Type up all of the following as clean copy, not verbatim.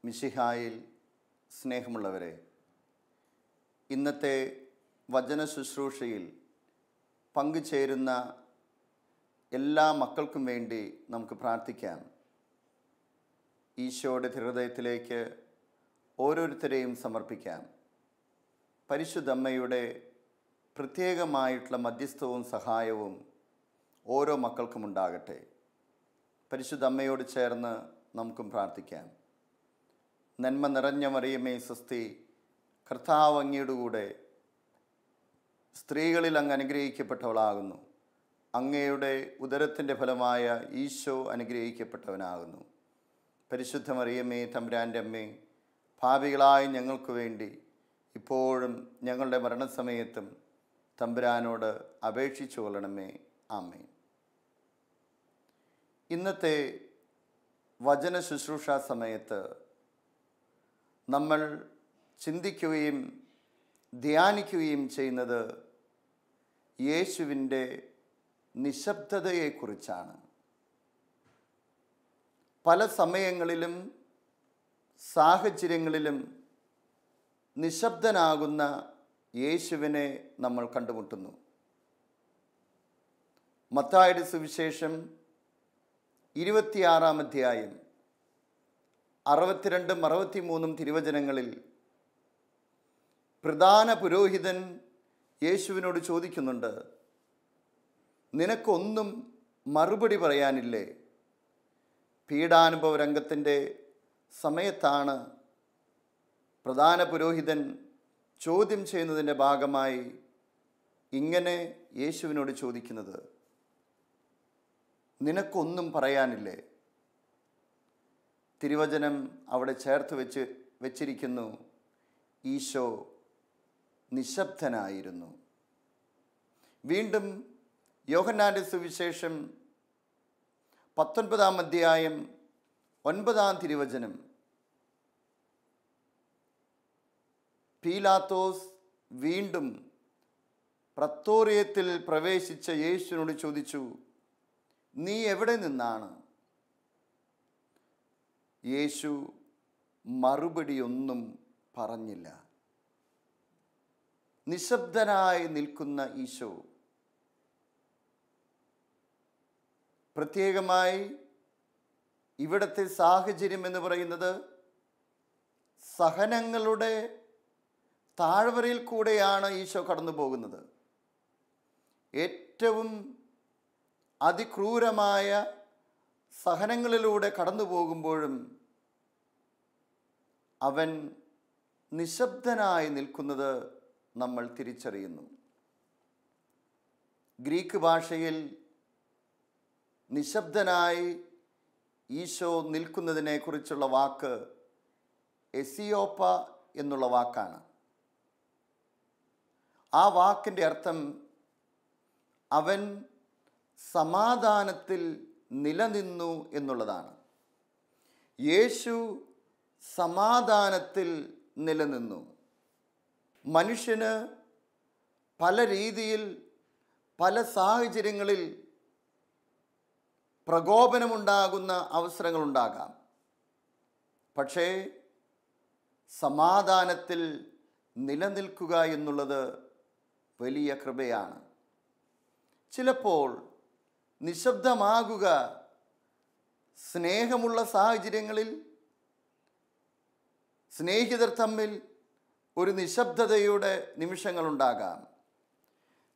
മിശിഹായിൽ സ്നേഹമുള്ളവരെ, ഇന്നത്തെ വചന ശുശ്രൂഷയിൽ പങ്കുചേരുന്ന എല്ലാ മക്കൾക്കും വേണ്ടി നമുക്ക് പ്രാർത്ഥിക്കാം. ഈശോയുടെ ഹൃദയത്തിലേക്ക് ഓരോരുത്തരെയും സമർപ്പിക്കാം. പരിശുദ്ധ അമ്മയുടെ പ്രത്യേകമായിട്ടുള്ള മധ്യസ്ഥവും സഹായവും ഓരോ മക്കൾക്കും ഉണ്ടാകട്ടെ. പരിശുദ്ധ അമ്മയോട് ചേർന്ന് നമുക്കും പ്രാർത്ഥിക്കാം. നന്മ നിറഞ്ഞ മറിയമേ സ്വസ്തി, കർത്താവ് അങ്ങയുടെ കൂടെ സ്ത്രീകളിൽ അങ്ങ് അനുഗ്രഹിക്കപ്പെട്ടവളാകുന്നു. അങ്ങയുടെ ഉദരത്തിൻ്റെ ഫലമായ ഈശോ അനുഗ്രഹിക്കപ്പെട്ടവനാകുന്നു. പരിശുദ്ധ മറിയമേ തമ്പുരാൻ്റെ അമ്മേ, പാപികളായ ഞങ്ങൾക്ക് വേണ്ടി ഇപ്പോഴും ഞങ്ങളുടെ മരണസമയത്തും തമ്പുരാനോട് അപേക്ഷിച്ചു കൊള്ളണമേ. ആമേൻ. ഇന്നത്തെ വചന ശുശ്രൂഷ സമയത്ത് നമ്മൾ ചിന്തിക്കുകയും ധ്യാനിക്കുകയും ചെയ്യുന്നത് യേശുവിൻ്റെ നിശബ്ദതയെക്കുറിച്ചാണ്. പല സമയങ്ങളിലും സാഹചര്യങ്ങളിലും നിശബ്ദനാകുന്ന യേശുവിനെ നമ്മൾ കണ്ടുമുട്ടുന്നു. മത്തായിയുടെ സുവിശേഷം 26-ാം അധ്യായം 62, 63 തിരുവചനങ്ങളിൽ പ്രധാന പുരോഹിതൻ യേശുവിനോട് ചോദിക്കുന്നുണ്ട്, നിനക്കൊന്നും മറുപടി പറയാനില്ലേ? പീഡാനുഭവ രംഗത്തിൻ്റെ സമയത്താണ് പ്രധാന പുരോഹിതൻ ചോദ്യം ചെയ്യുന്നതിൻ്റെ ഭാഗമായി ഇങ്ങനെ യേശുവിനോട് ചോദിക്കുന്നത്, നിനക്കൊന്നും പറയാനില്ലേ? തിരുവചനം അവിടെ ചേർത്ത് വെച്ചിരിക്കുന്നു, ഈശോ നിശബ്ദനായിരുന്നു. വീണ്ടും യോഹന്നാൻ്റെ സുവിശേഷം 19-ാം അധ്യായം 9-ാം തിരുവചനം, പീലാത്തോസ് വീണ്ടും പ്രത്തോറിയത്തിൽ പ്രവേശിച്ച യേശുവിനോട് ചോദിച്ചു, നീ എവിടെ നിന്നാണ്? യേശു മറുപടിയൊന്നും പറഞ്ഞില്ല. നിശബ്ദനായി നിൽക്കുന്ന ഈശോ. പ്രത്യേകമായി ഇവിടുത്തെ സാഹചര്യം എന്ന് പറയുന്നത് സഹനങ്ങളുടെ താഴ്വരയിൽ കൂടെയാണ് ഈശോ കടന്നു പോകുന്നത്. ഏറ്റവും അതിക്രൂരമായ സഹനങ്ങളിലൂടെ കടന്നു പോകുമ്പോഴും അവൻ നിശബ്ദനായി നിൽക്കുന്നത് നമ്മൾ തിരിച്ചറിയുന്നു. ഗ്രീക്ക് ഭാഷയിൽ നിശബ്ദനായി ഈശോ നിൽക്കുന്നതിനെ കുറിച്ചുള്ള വാക്ക് എസിയോപ്പ എന്നുള്ള വാക്കാണ്. ആ വാക്കിൻ്റെ അർത്ഥം അവൻ സമാധാനത്തിൽ നിലനിന്നു എന്നുള്ളതാണ്. യേശു സമാധാനത്തിൽ നിലനിന്നു. മനുഷ്യന് പല രീതിയിൽ പല സാഹചര്യങ്ങളിൽ പ്രകോപനമുണ്ടാകുന്ന അവസരങ്ങളുണ്ടാകാം. പക്ഷേ സമാധാനത്തിൽ നിലനിൽക്കുക എന്നുള്ളത് വലിയ കൃപയാണ്. ചിലപ്പോൾ നിശബ്ദമാകുക സ്നേഹമുള്ള സാഹചര്യങ്ങളിൽ സ്നേഹിതർ തമ്മിൽ ഒരു നിശബ്ദതയുടെ നിമിഷങ്ങളുണ്ടാകാം.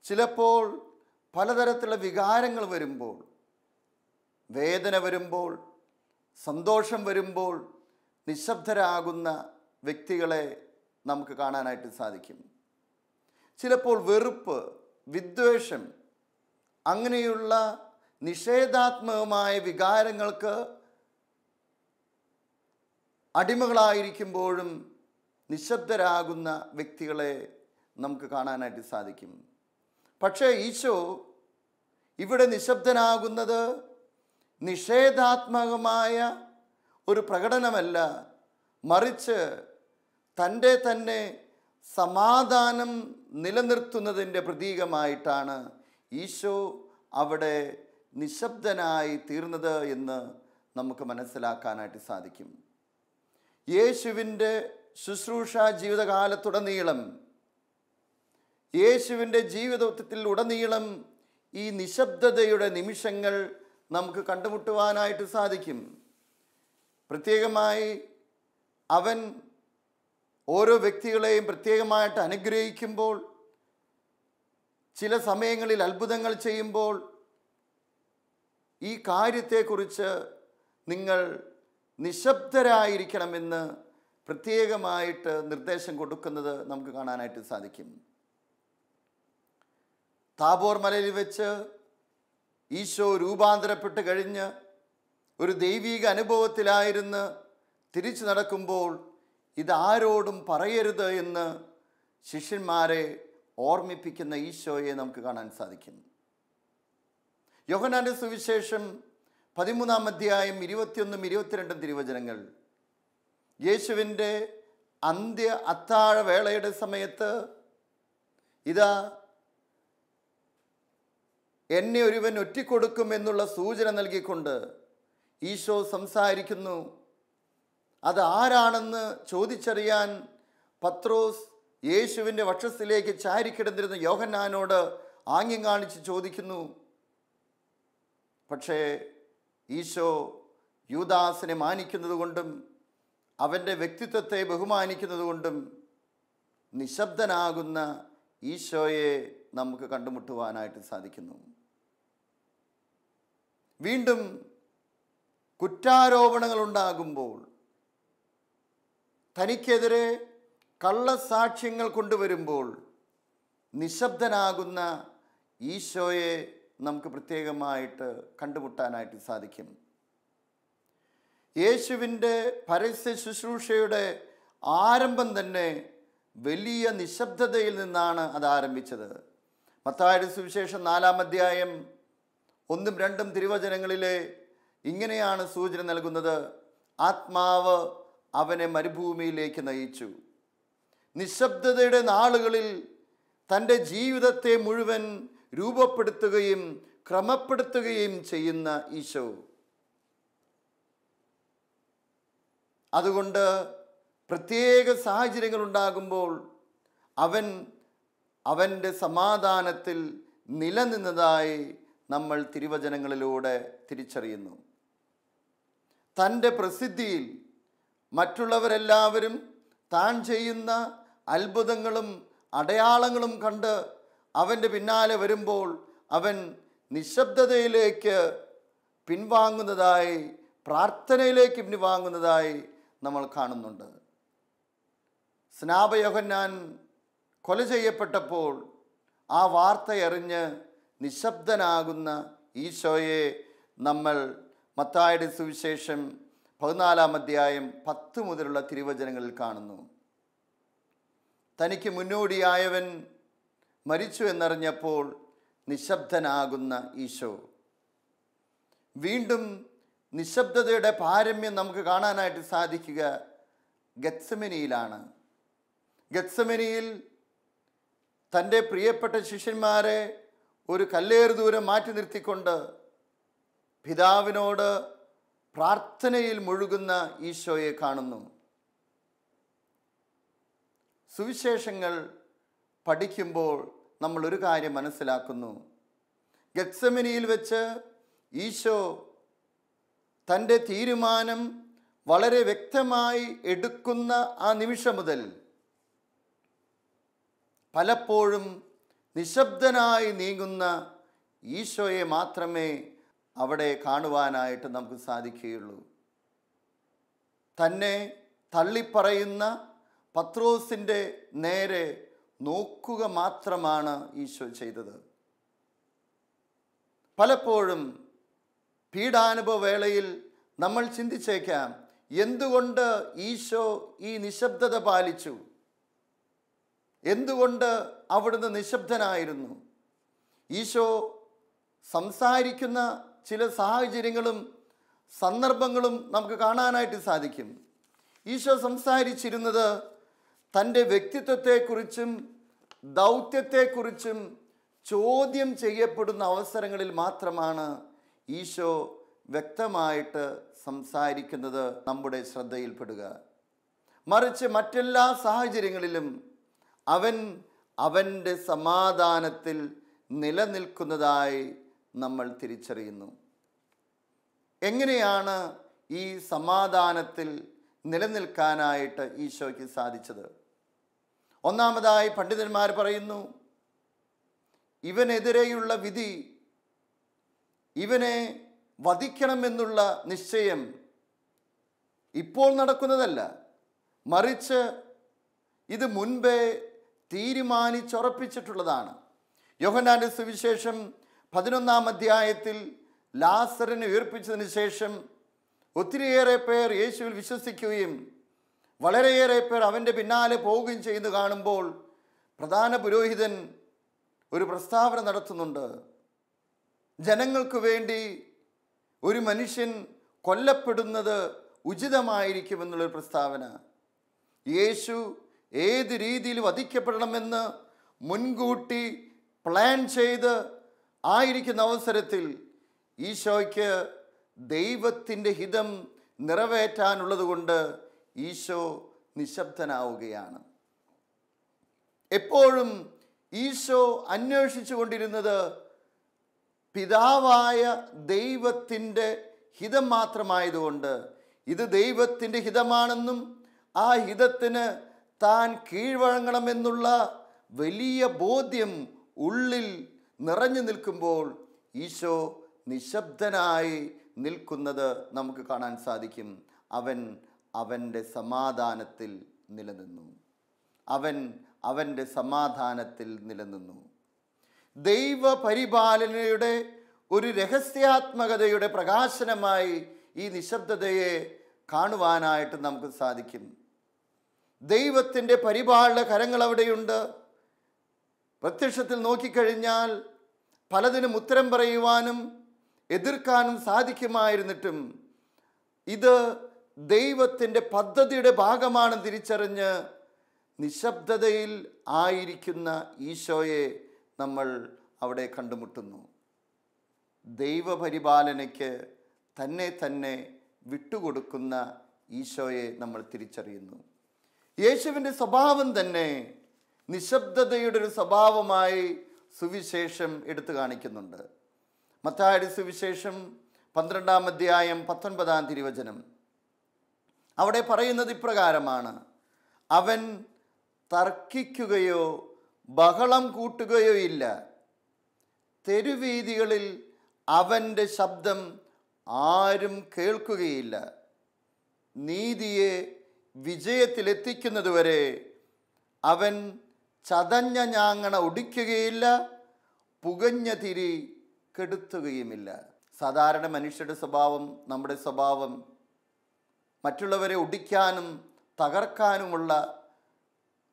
ചിലപ്പോൾ പലതരത്തിലുള്ള വികാരങ്ങൾ വരുമ്പോൾ, വേദന വരുമ്പോൾ, സന്തോഷം വരുമ്പോൾ നിശബ്ദരാകുന്ന വ്യക്തികളെ നമുക്ക് കാണാനായിട്ട് സാധിക്കും. ചിലപ്പോൾ വെറുപ്പ്, വിദ്വേഷം, അങ്ങനെയുള്ള നിഷേധാത്മകമായ വികാരങ്ങൾക്ക് അടിമകളായിരിക്കുമ്പോഴും നിശബ്ദരാകുന്ന വ്യക്തികളെ നമുക്ക് കാണാനായിട്ട് സാധിക്കും. പക്ഷേ ഈശോ ഇവിടെ നിശബ്ദനാകുന്നത് നിഷേധാത്മകമായ ഒരു പ്രകടനമല്ല, മറിച്ച് തൻ്റെ തന്നെ സമാധാനം നിലനിർത്തുന്നതിൻ്റെ പ്രതീകമായിട്ടാണ് ഈശോ അവിടെ നിശബ്ദനായി തീർന്നത് എന്ന് നമുക്ക് മനസ്സിലാക്കാനായിട്ട് സാധിക്കും. യേശുവിൻ്റെ ശുശ്രൂഷ ജീവിതകാലത്തുടനീളം, യേശുവിൻ്റെ ജീവിതത്തിൽ ഉടനീളം ഈ നിശബ്ദതയുടെ നിമിഷങ്ങൾ നമുക്ക് കണ്ടുമുട്ടുവാനായിട്ട് സാധിക്കും. പ്രത്യേകമായി അവൻ ഓരോ വ്യക്തികളെയും പ്രത്യേകമായിട്ട് അനുഗ്രഹിക്കുമ്പോൾ, ചില സമയങ്ങളിൽ അത്ഭുതങ്ങൾ ചെയ്യുമ്പോൾ ഈ കാര്യത്തെക്കുറിച്ച് നിങ്ങൾ നിശബ്ദരായിരിക്കണമെന്ന് പ്രത്യേകമായിട്ട് നിർദ്ദേശം കൊടുക്കുന്നത് നമുക്ക് കാണാനായിട്ട് സാധിക്കും. താബോർ മലയിൽ വെച്ച് ഈശോ രൂപാന്തരപ്പെട്ട് കഴിഞ്ഞ് ഒരു ദൈവിക അനുഭവത്തിലായിരുന്ന് തിരിച്ചു നടക്കുമ്പോൾ ഇതാരോടും പറയരുത് എന്ന് ശിഷ്യന്മാരെ ഓർമ്മിപ്പിക്കുന്ന ഈശോയെ നമുക്ക് കാണാൻ സാധിക്കും. യോഹന്നാന്റെ സുവിശേഷം 13-ാം അധ്യായം 21-22 തിരുവചനങ്ങൾ, യേശുവിൻ്റെ അന്ത്യ അത്താഴ വേളയുടെ സമയത്ത് ഇതാ എന്നെ ഒരുവൻ ഒറ്റിക്കൊടുക്കും എന്നുള്ള സൂചന നൽകിക്കൊണ്ട് ഈശോ സംസാരിക്കുന്നു. അത് ആരാണെന്ന് ചോദിച്ചറിയാൻ പത്രോസ് യേശുവിൻ്റെ വക്ഷത്തിലേക്ക് ചാരിക്കിടന്നിരുന്ന യോഹന്നാനോട് ആംഗ്യം കാണിച്ച് ചോദിക്കുന്നു. പക്ഷേ ഈശോ യൂദാസിനെ മാനിക്കുന്നത് കൊണ്ടും അവൻ്റെ വ്യക്തിത്വത്തെ ബഹുമാനിക്കുന്നത് കൊണ്ടും നിശബ്ദനാകുന്ന ഈശോയെ നമുക്ക് കണ്ടുമുട്ടുവാനായിട്ട് സാധിക്കുന്നു. വീണ്ടും കുറ്റാരോപണങ്ങൾ ഉണ്ടാകുമ്പോൾ, തനിക്കെതിരെ കള്ളസാക്ഷ്യങ്ങൾ കൊണ്ടുവരുമ്പോൾ നിശബ്ദനാകുന്ന ഈശോയെ നമുക്ക് പ്രത്യേകമായിട്ട് കണ്ടുമുട്ടാനായിട്ട് സാധിക്കും. യേശുവിൻ്റെ പരസ്യ ശുശ്രൂഷയുടെ ആരംഭം തന്നെ വലിയ നിശബ്ദതയിൽ നിന്നാണ് അത് ആരംഭിച്ചത്. മത്തായിയുടെ സുവിശേഷം 4-ാം അധ്യായം 1-2 തിരുവചനങ്ങളിലെ ഇങ്ങനെയാണ് സൂചന നൽകുന്നത്. ആത്മാവ് അവനെ മരുഭൂമിയിലേക്ക് നയിച്ചു. നിശബ്ദതയുടെ നാളുകളിൽ തൻ്റെ ജീവിതത്തെ മുഴുവൻ രൂപപ്പെടുത്തുകയും ക്രമപ്പെടുത്തുകയും ചെയ്യുന്ന ഈശോ, അതുകൊണ്ട് പ്രത്യേക സാഹചര്യങ്ങൾ ഉണ്ടാകുമ്പോൾ അവൻ്റെ സമാധാനത്തിൽ നിലനിന്നതായി നമ്മൾ തിരുവചനങ്ങളിലൂടെ തിരിച്ചറിയുന്നു. തൻ്റെ പ്രസിദ്ധിയിൽ മറ്റുള്ളവരെല്ലാവരും താൻ ചെയ്യുന്ന അത്ഭുതങ്ങളും അടയാളങ്ങളും കണ്ട് അവൻ്റെ പിന്നാലെ വരുമ്പോൾ അവൻ നിശബ്ദതയിലേക്ക് പിൻവാങ്ങുന്നതായി, പ്രാർത്ഥനയിലേക്ക് പിൻവാങ്ങുന്നതായി നമ്മൾ കാണുന്നുണ്ട്. സ്നാപ യോഹന്നാൻ കൊല ചെയ്യപ്പെട്ടപ്പോൾ ആ വാർത്തയറിഞ്ഞ് നിശബ്ദനാകുന്ന ഈശോയെ നമ്മൾ മത്തായിയുടെ സുവിശേഷം 14-ാം അധ്യായം 10 മുതലുള്ള തിരുവചനങ്ങളിൽ കാണുന്നു. തനിക്ക് മുന്നോടിയായവൻ മരിച്ചു എന്നറിഞ്ഞപ്പോൾ നിശബ്ദനാകുന്ന ഈശോ. വീണ്ടും നിശബ്ദതയുടെ പാരമ്യം നമുക്ക് കാണാനായിട്ട് സാധിക്കുക ഗത്സമനിയിലാണ്. ഗത്സമനിയിൽ തൻ്റെ പ്രിയപ്പെട്ട ശിഷ്യന്മാരെ ഒരു കല്ലേറ് ദൂരം മാറ്റി നിർത്തിക്കൊണ്ട് പിതാവിനോട് പ്രാർത്ഥനയിൽ മുഴുകുന്ന ഈശോയെ കാണുന്നു. സുവിശേഷങ്ങൾ പഠിക്കുമ്പോൾ നമ്മൾ ഒരു കാര്യം മനസ്സിലാക്കുന്നു. ഗത്സമനിയിൽ വെച്ച് ഈശോ തൻ്റെ തീരുമാനം വളരെ വ്യക്തമായി എടുക്കുന്ന ആ നിമിഷം മുതൽ പലപ്പോഴും നിശബ്ദനായി നീങ്ങുന്ന ഈശോയെ മാത്രമേ അവിടെ കാണുവാനായിട്ട് നമുക്ക് സാധിക്കുകയുള്ളൂ. തന്നെ തള്ളിപ്പറയുന്ന പത്രോസിൻ്റെ നേരെ നോക്കുക മാത്രമാണ് ഈശോ ചെയ്തത്. പലപ്പോഴും പീഡാനുഭവ വേളയിൽ നമ്മൾ ചിന്തിച്ചേക്കാം, എന്തുകൊണ്ട് ഈശോ ഈ നിശബ്ദത പാലിച്ചു? എന്തുകൊണ്ട് അവിടുന്ന് നിശബ്ദനായിരുന്നു? ഈശോ സംസാരിക്കുന്ന ചില സാഹചര്യങ്ങളും സന്ദർഭങ്ങളും നമുക്ക് കാണാനായിട്ട് സാധിക്കും. ഈശോ സംസാരിച്ചിരുന്നത് തൻ്റെ വ്യക്തിത്വത്തെക്കുറിച്ചും ദൗത്യത്തെക്കുറിച്ചും ചോദ്യം ചെയ്യപ്പെടുന്ന അവസരങ്ങളിൽ മാത്രമാണ് ഈശോ വ്യക്തമായിട്ട് സംസാരിക്കുന്നത് നമ്മുടെ ശ്രദ്ധയിൽപ്പെടുക. മറിച്ച് മറ്റെല്ലാ സാഹചര്യങ്ങളിലും അവൻ അവൻ്റെ സമാധാനത്തിൽ നിലനിൽക്കുന്നതായി നമ്മൾ തിരിച്ചറിയുന്നു. എങ്ങനെയാണ് ഈ സമാധാനത്തിൽ നിലനിൽക്കാനായിട്ട് ഈശോയ്ക്ക് സാധിച്ചത്? ഒന്നാമതായി പണ്ഡിതന്മാർ പറയുന്നു, ഇവനെതിരെയുള്ള വിധി, ഇവനെ വധിക്കണമെന്നുള്ള നിശ്ചയം ഇപ്പോൾ നടക്കുന്നതല്ല, മറിച്ച് ഇത് മുൻപേ തീരുമാനിച്ചുറപ്പിച്ചിട്ടുള്ളതാണ്. യോഹന്നാന്റെ സുവിശേഷം 11-ാം അധ്യായത്തിൽ ലാസറിനെ ഉയർപ്പിച്ചതിന് ശേഷം ഒത്തിരിയേറെ പേർ യേശുവിൽ വിശ്വസിക്കുകയും വളരെയേറെ പേർ അവൻ്റെ പിന്നാലെ പോവുകയും ചെയ്യുന്നു കാണുമ്പോൾ പ്രധാന പുരോഹിതൻ ഒരു പ്രസ്താവന നടത്തുന്നുണ്ട്. ജനങ്ങൾക്ക് വേണ്ടി ഒരു മനുഷ്യൻ കൊല്ലപ്പെടുന്നത് ഉചിതമായിരിക്കുമെന്നുള്ളൊരു പ്രസ്താവന. യേശു ഏത് രീതിയിൽ വധിക്കപ്പെടണമെന്ന് മുൻകൂട്ടി പ്ലാൻ ചെയ്ത് ആയിരിക്കുന്ന അവസരത്തിൽ ഈശോയ്ക്ക് ദൈവത്തിൻ്റെ ഹിതം നിറവേറ്റാനുള്ളത് കൊണ്ട് ഈശോ നിശബ്ദനാവുകയാണ്. എപ്പോഴും ഈശോ അന്വേഷിച്ചു കൊണ്ടിരുന്നത് പിതാവായ ദൈവത്തിൻ്റെ ഹിതം മാത്രമായതുകൊണ്ട് ഇത് ദൈവത്തിൻ്റെ ഹിതമാണെന്നും ആ ഹിതത്തിന് താൻ കീഴ്വഴങ്ങണമെന്നുള്ള വലിയ ബോധ്യം ഉള്ളിൽ നിറഞ്ഞു നിൽക്കുമ്പോൾ ഈശോ നിശബ്ദനായി നിൽക്കുന്നത് നമുക്ക് കാണാൻ സാധിക്കും. അവൻ അവൻ്റെ സമാധാനത്തിൽ നിലനിന്നു. അവൻ്റെ സമാധാനത്തിൽ നിലനിന്നു. ദൈവപരിപാലനയുടെ ഒരു രഹസ്യാത്മകതയുടെ പ്രകാശനമായി ഈ നിശബ്ദതയെ കാണുവാനായിട്ട് നമുക്ക് സാധിക്കും. ദൈവത്തിൻ്റെ പരിപാലന കരങ്ങൾ അവിടെയുണ്ട്. പ്രത്യക്ഷത്തിൽ നോക്കിക്കഴിഞ്ഞാൽ പലതിനും ഉത്തരം പറയുവാനും എതിർക്കാനും സാധിക്കുമായിരുന്നിട്ടും ഇത് ദൈവത്തിൻ്റെ പദ്ധതിയുടെ ഭാഗമാണെന്ന് തിരിച്ചറിഞ്ഞ് നിശബ്ദതയിൽ ആയിരിക്കുന്ന ഈശോയെ നമ്മൾ അവിടെ കണ്ടുമുട്ടുന്നു. ദൈവപരിപാലനയ്ക്ക് തന്നെ വിട്ടുകൊടുക്കുന്ന ഈശോയെ നമ്മൾ തിരിച്ചറിയുന്നു. യേശുവിൻ്റെ സ്വഭാവം തന്നെ നിശബ്ദതയുടെ ഒരു സ്വഭാവമായി സുവിശേഷം എടുത്തു കാണിക്കുന്നുണ്ട്. മത്തായിയുടെ സുവിശേഷം 12-ാം അധ്യായം 19-ാം തിരുവചനം അവിടെ പറയുന്നത് ഇപ്രകാരമാണ്: അവൻ തർക്കിക്കുകയോ ബഹളം കൂട്ടുകയോ ഇല്ല, തെരുവീഥികളിൽ അവൻ്റെ ശബ്ദം ആരും കേൾക്കുകയില്ല, നീതിയെ വിജയത്തിലെത്തിക്കുന്നതുവരെ അവൻ ചതഞ്ഞ ഞാങ്ങണ ഒടിക്കുകയില്ല, പുകഞ്ഞ തിരി കെടുത്തുകയുമില്ല. സാധാരണ മനുഷ്യരുടെ സ്വഭാവം, നമ്മുടെ സ്വഭാവം മറ്റുള്ളവരെ ഒടിക്കാനും തകർക്കാനുമുള്ള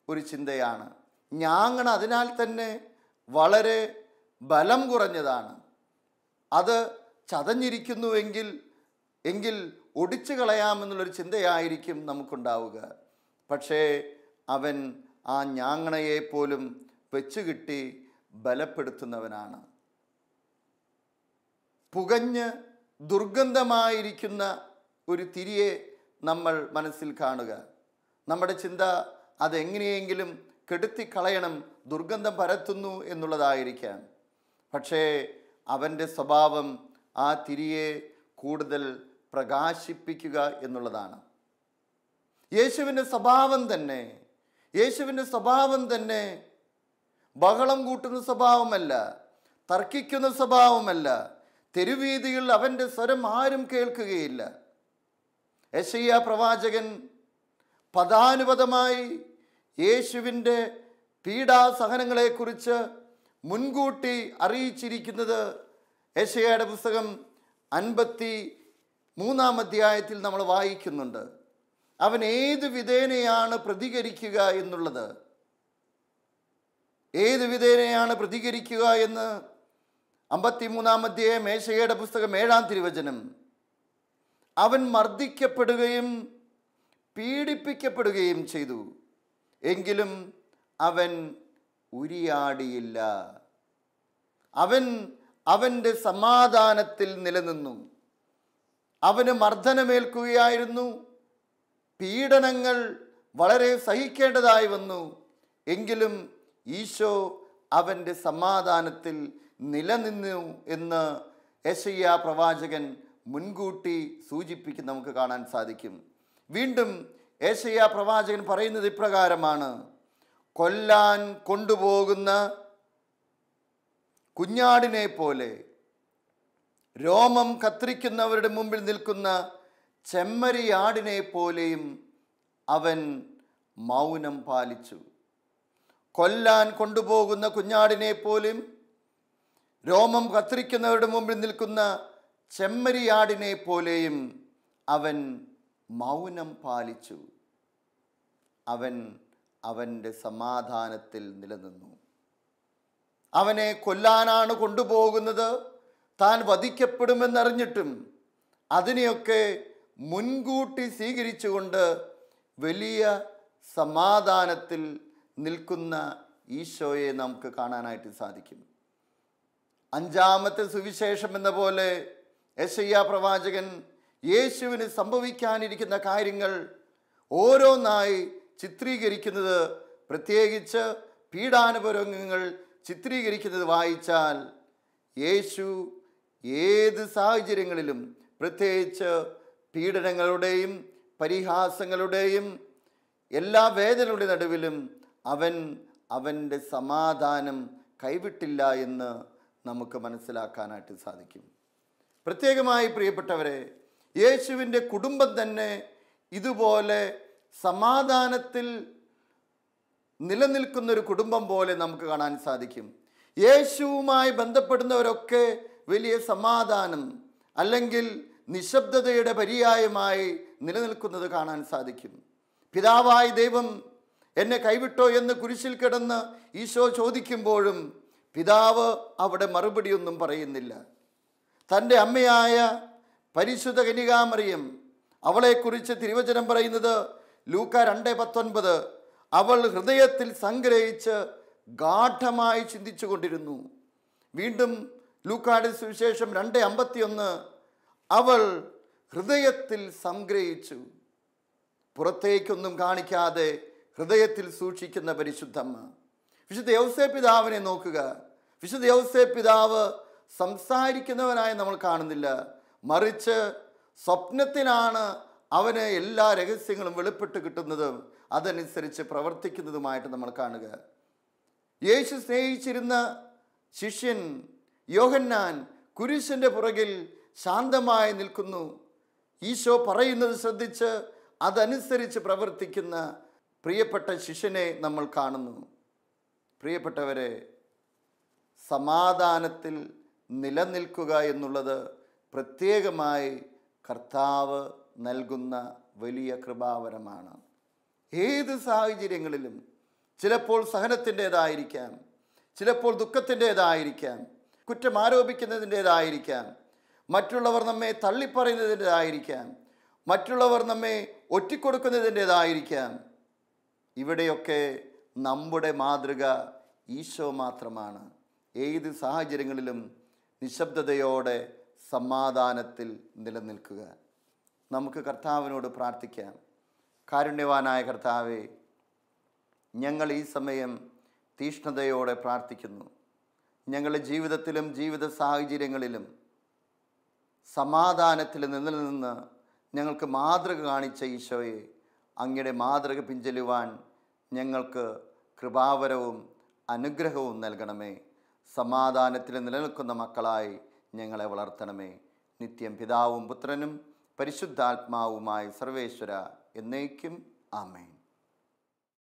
ഒരു ചിന്തയാണ്. ഞാങ്ങണ അതിനാൽ തന്നെ വളരെ ബലം കുറഞ്ഞതാണ്. അത് ചതഞ്ഞിരിക്കുന്നുവെങ്കിൽ ഒടിച്ചു കളയാമെന്നുള്ളൊരു ചിന്തയായിരിക്കും നമുക്കുണ്ടാവുക. പക്ഷേ അവൻ ആ ഞാങ്ങണയെ പോലും വെച്ചുകിട്ടി ബലപ്പെടുത്തുന്നവനാണ്. പുകഞ്ഞ് ദുർഗന്ധമായിരിക്കുന്ന ഒരു തിരിയെ നമ്മൾ മനസ്സിൽ കാണുക. നമ്മുടെ ചിന്ത അതെങ്ങനെയെങ്കിലും കെടുത്തിക്കളയണം, ദുർഗന്ധം പരത്തുന്നു എന്നുള്ളതായിരിക്കാം. പക്ഷേ അവൻ്റെ സ്വഭാവം ആ തിരിയെ കൂടുതൽ പ്രകാശിപ്പിക്കുക എന്നുള്ളതാണ്. യേശുവിൻ്റെ സ്വഭാവം തന്നെ ബഹളം കൂട്ടുന്ന സ്വഭാവമല്ല, തർക്കിക്കുന്ന സ്വഭാവമല്ല. തെരുവീഥിയിൽ അവൻ്റെ സ്വരം ആരും കേൾക്കുകയില്ല. യെശയ്യാ പ്രവാചകൻ പദാനുപദമായി യേശുവിൻ്റെ പീഡാസഹനങ്ങളെക്കുറിച്ച് മുൻകൂട്ടി അറിയിച്ചിരിക്കുന്നത് യെശയ്യായുടെ പുസ്തകം 53-ാം അധ്യായത്തിൽ നമ്മൾ വായിക്കുന്നുണ്ട്. അവൻ ഏത് വിധേനയാണ് പ്രതികരിക്കുക എന്നുള്ളത്. ഏത് വിധേനയാണ് പ്രതികരിക്കുക എന്ന് 53-ാം അധ്യായം യെശയ്യായുടെ പുസ്തകം 7-ാം തിരുവചനം. അവൻ മർദ്ദിക്കപ്പെടുകയും പീഡിപ്പിക്കപ്പെടുകയും ചെയ്തു, എങ്കിലും അവൻ ഉരിയാടിയില്ല. അവൻ അവൻ്റെ സമാധാനത്തിൽ നിലനിന്നു. അവന് മർദ്ദനമേൽക്കുകയായിരുന്നു, പീഡനങ്ങൾ വളരെ സഹിക്കേണ്ടതായി വന്നു. എങ്കിലും ഈശോ അവൻ്റെ സമാധാനത്തിൽ നിലനിന്നു എന്ന് യെശയ്യാ പ്രവാചകൻ മുൻകൂട്ടി സൂചിപ്പിക്കുന്ന നമുക്ക് കാണാൻ സാധിക്കും. വീണ്ടും യെശയ്യാ പ്രവാചകൻ പറയുന്നത് ഇപ്രകാരമാണ്: കൊല്ലാൻ കൊണ്ടുപോകുന്ന കുഞ്ഞാടിനെ പോലെ, രോമം കത്തിരിക്കുന്നവരുടെ മുമ്പിൽ നിൽക്കുന്ന ചെമ്മരിയാടിനെ പോലെയും അവൻ മൗനം പാലിച്ചു. കൊല്ലാൻ കൊണ്ടുപോകുന്ന കുഞ്ഞാടിനെ പോലും രോമം കത്തിരിക്കുന്നവരുടെ മുമ്പിൽ നിൽക്കുന്ന ചെമ്മരിയാടിനെ പോലെയും അവൻ മൗനം പാലിച്ചു. അവൻ അവൻ്റെ സമാധാനത്തിൽ നിലനിന്നു. അവനെ കൊല്ലാനാണ് കൊണ്ടുപോകുന്നത്. താൻ വധിക്കപ്പെടുമെന്നറിഞ്ഞിട്ടും അതിനെയൊക്കെ മുൻകൂട്ടി സ്വീകരിച്ചുകൊണ്ട് വലിയ സമാധാനത്തിൽ നിൽക്കുന്ന ഈശോയെ നമുക്ക് കാണാനായിട്ട് സാധിക്കും. അഞ്ചാമത്തെ സുവിശേഷം എന്ന പോലെ യെശയ്യാ പ്രവാചകൻ യേശുവിന് സംഭവിക്കാനിരിക്കുന്ന കാര്യങ്ങൾ ഓരോന്നായി ചിത്രീകരിക്കുന്നത്, പ്രത്യേകിച്ച് പീഡാനുഭവങ്ങൾ ചിത്രീകരിക്കുന്നത് വായിച്ചാൽ യേശു ഏത് സാഹചര്യങ്ങളിലും, പ്രത്യേകിച്ച് പീഡനങ്ങളുടെയും പരിഹാസങ്ങളുടെയും എല്ലാ വേദനകളുടെ നടുവിലും അവൻ്റെ സമാധാനം കൈവിട്ടില്ല എന്ന് നമുക്ക് മനസ്സിലാക്കാനായിട്ട് സാധിക്കും. പ്രത്യേകമായി പ്രിയപ്പെട്ടവരെ, യേശുവിൻ്റെ കുടുംബം തന്നെ ഇതുപോലെ സമാധാനത്തിൽ നിലനിൽക്കുന്നൊരു കുടുംബം പോലെ നമുക്ക് കാണാൻ സാധിക്കും. യേശുവുമായി ബന്ധപ്പെടുന്നവരൊക്കെ വലിയ സമാധാനം അല്ലെങ്കിൽ നിശബ്ദതയുടെ പര്യായമായി നിലനിൽക്കുന്നത് കാണാൻ സാധിക്കും. പിതാവായ ദൈവം എന്നെ കൈവിട്ടോ എന്ന് കുരിശിൽ കിടന്ന് ഈശോ ചോദിക്കുമ്പോഴും പിതാവ് അവിടെ മറുപടിയൊന്നും പറയുന്നില്ല. തൻ്റെ അമ്മയായ പരിശുദ്ധ കന്യകാമറിയം, അവളെക്കുറിച്ച് തിരുവചനം പറയുന്നത് ലൂക്ക 2:19, അവൾ ഹൃദയത്തിൽ സംഗ്രഹിച്ച് ഗാഢമായി ചിന്തിച്ചു കൊണ്ടിരുന്നു. വീണ്ടും ലൂക്കായുടെ സുവിശേഷം 2:51, അവൾ ഹൃദയത്തിൽ സംഗ്രഹിച്ചു. പുറത്തേക്കൊന്നും കാണിക്കാതെ ഹൃദയത്തിൽ സൂക്ഷിക്കുന്ന പരിശുദ്ധമ്മ. വിശുദ്ധ യൗസേപ്പ് പിതാവിനെ നോക്കുക. വിശുദ്ധ യൗസേപ്പ് പിതാവ് സംസാരിക്കുന്നവനായി നമ്മൾ കാണുന്നില്ല, മറിച്ച് സ്വപ്നത്തിലാണ് അവന് എല്ലാ രഹസ്യങ്ങളും വെളിപ്പെട്ട് കിട്ടുന്നതും അതനുസരിച്ച് പ്രവർത്തിക്കുന്നതുമായിട്ട് നമ്മൾ കാണുക. യേശു സ്നേഹിച്ചിരുന്ന ശിഷ്യൻ യോഹന്നാൻ കുരിശിൻ്റെ പുറകിൽ ശാന്തമായി നിൽക്കുന്നു. ഈശോ പറയുന്നത് ശ്രദ്ധിച്ച് അതനുസരിച്ച് പ്രവർത്തിക്കുന്ന പ്രിയപ്പെട്ട ശിഷ്യനെ നമ്മൾ കാണുന്നു. പ്രിയപ്പെട്ടവരെ, സമാധാനത്തിൽ നിലനിൽക്കുക എന്നുള്ളത് പ്രത്യേകമായി കർത്താവ് നൽകുന്ന വലിയ കൃപാവരമാണ്. ഏത് സാഹചര്യങ്ങളിലും, ചിലപ്പോൾ സഹനത്തിൻ്റേതായിരിക്കാം, ചിലപ്പോൾ ദുഃഖത്തിൻ്റേതായിരിക്കാം, കുറ്റം ആരോപിക്കുന്നതിൻ്റേതായിരിക്കാം, മറ്റുള്ളവർ നമ്മെ തള്ളിപ്പറയുന്നതിൻ്റേതായിരിക്കാം, മറ്റുള്ളവർ നമ്മെ ഒറ്റിക്കൊടുക്കുന്നതിൻ്റേതായിരിക്കാം. ഇവിടെയൊക്കെ നമ്മുടെ മാതൃക ഈശോ മാത്രമാണ്. ഏത് സാഹചര്യങ്ങളിലും നിശബ്ദതയോടെ സമാധാനത്തിൽ നിലനിൽക്കുക. നമുക്ക് കർത്താവിനോട് പ്രാർത്ഥിക്കാം. കാരുണ്യവാനായ കർത്താവേ, ഞങ്ങൾ ഈ സമയം തീഷ്ണതയോടെ പ്രാർത്ഥിക്കുന്നു. ഞങ്ങളുടെ ജീവിതത്തിലും ജീവിത സാഹചര്യങ്ങളിലും സമാധാനത്തിൽ നിലനിന്ന് ഞങ്ങൾക്ക് മാതൃക കാണിച്ച ഈശോയെ, അങ്ങയുടെ മാതൃക പിൻചെല്ലുവാൻ ഞങ്ങൾക്ക് കൃപാവരവും അനുഗ്രഹവും നൽകണമേ. സമാധാനത്തിൽ നിലനിൽക്കുന്ന മക്കളായി ഞങ്ങളെ വളർത്തണമേ. നിത്യം പിതാവും പുത്രനും പരിശുദ്ധാത്മാവുമായി സർവേശ്വര എന്നേക്കും ആമേൻ.